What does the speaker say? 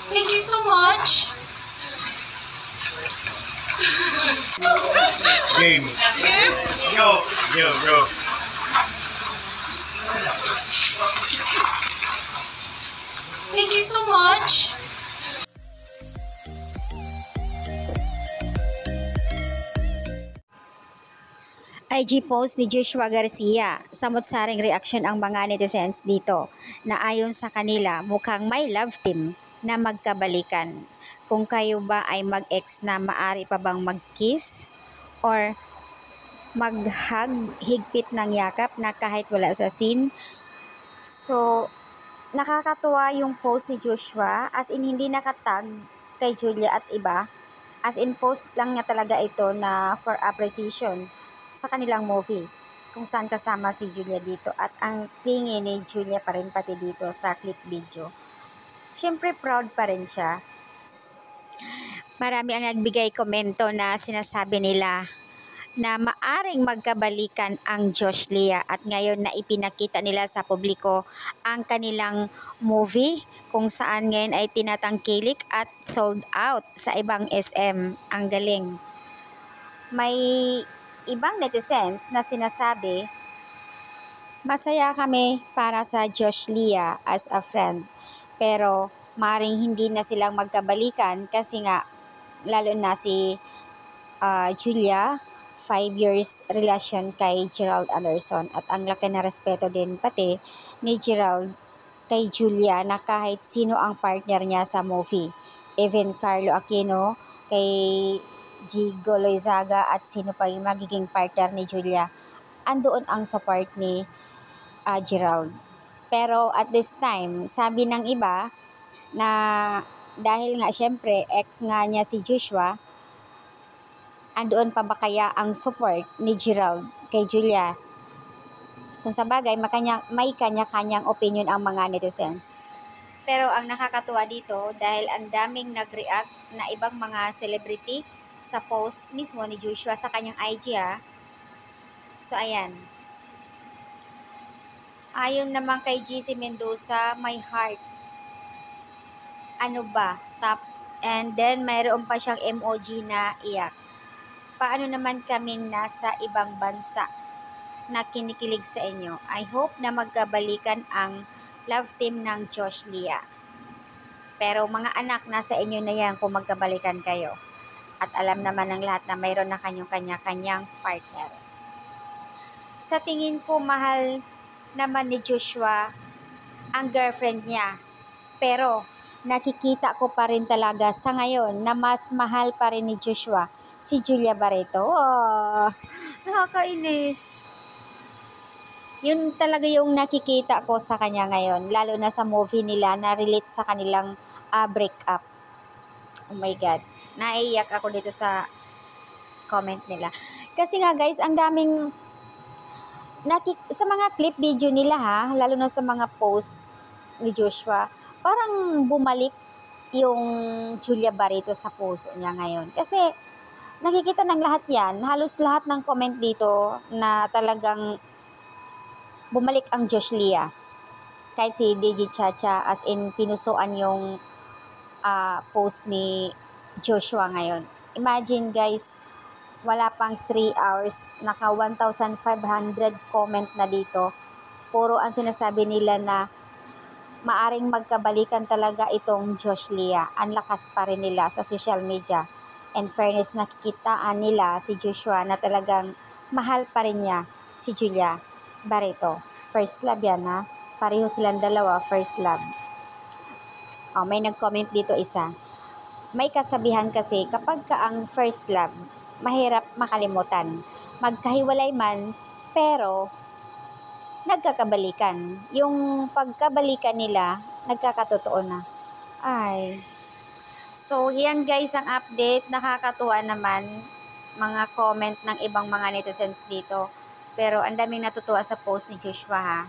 Thank you so much. Game. Game? Go. Go, go. Thank you so much. IG post ni Joshua Garcia. Samot-saring reaksyon ang mga netizens dito na ayon sa kanila mukhang may love team na magkabalikan. Kung kayo ba ay mag-ex na maari pa bang mag-kiss or mag-hug, higpit ng yakap na kahit wala sa scene. So, nakakatuwa yung post ni Joshua as in hindi nakatag kay Julia at iba. As in post lang niya talaga ito na for appreciation sa kanilang movie kung saan kasama si Julia dito at ang tingin ni Julia pa rin pati dito sa clip video. Siyempre proud pa rin siya. Marami ang nagbigay komento na sinasabi nila na maaring magkabalikan ang Josh Lea at ngayon na ipinakita nila sa publiko ang kanilang movie kung saan ngayon ay tinatangkilik at sold out sa ibang SM. Ang galing. May ibang netizens na sinasabi, masaya kami para sa Josh Lea as a friend pero maring hindi na silang magkabalikan kasi nga lalo na si Julia 5 years relasyon kay Gerald Anderson at ang laki na respeto din pati ni Gerald kay Julia na kahit sino ang partner niya sa movie. Even Carlo Aquino, kay Gigo Loizaga at sino pa yung magiging partner ni Julia. Andoon ang support ni Gerald. Pero at this time, sabi ng iba na dahil nga syempre ex nga niya si Joshua, andoon pa ba kaya ang support ni Gerald kay Julia? Kung sa bagay, may kanya-kanyang opinion ang mga netizens. Pero ang nakakatuwa dito dahil ang daming nag-react na ibang mga celebrity sa post mismo ni Joshua sa kanyang IG ha. So ayan. Ayon naman kay GC Mendoza, my heart. Ano ba? Top. And then mayroon pa siyang emoji na iyak. Paano naman kaming nasa ibang bansa na kinikilig sa inyo? I hope na magkabalikan ang love team ng Josh Lea. Pero mga anak, nasa inyo na yan kung magkabalikan kayo. At alam naman ng lahat na mayroon na kanyang kanya-kanyang partner. Sa tingin ko, mahal naman ni Joshua ang girlfriend niya. Pero nakikita ko pa rin talaga sa ngayon na mas mahal pa rin ni Joshua si Julia Barreto. Oh, nakakainis. Yun talaga yung nakikita ko sa kanya ngayon, lalo na sa movie nila na relate sa kanilang breakup. Oh my God, naiiyak ako dito sa comment nila. Kasi nga guys, ang daming sa mga clip video nila ha, lalo na sa mga post ni Joshua, parang bumalik yung Julia Barreto sa puso niya ngayon. Kasi nakikita ng lahat yan, halos lahat ng comment dito na talagang bumalik ang Josh Lea. Kahit si DJ Chacha as in pinusuan yung post ni Joshua ngayon. Imagine guys, wala pang 3 hours, naka 1,500 comment na dito. Puro ang sinasabi nila na maaring magkabalikan talaga itong Josh Lea. Ang lakas pa rin nila sa social media. And fairness, nakikitaan nila si Joshua na talagang mahal pa rin niya si Julia Barreto. First love yan ha. Pareho silang dalawa, first love. Oh, may nag-comment dito isa. May kasabihan kasi kapag ka ang first love, mahirap makalimutan. Magkahiwalay man, pero nagkakabalikan. Yung pagkabalikan nila, nagkakatotoo na. Ay. So, yan guys ang update. Nakakatuwa naman mga comment ng ibang mga netizens dito. Pero ang daming natutuwa sa post ni Joshua ha.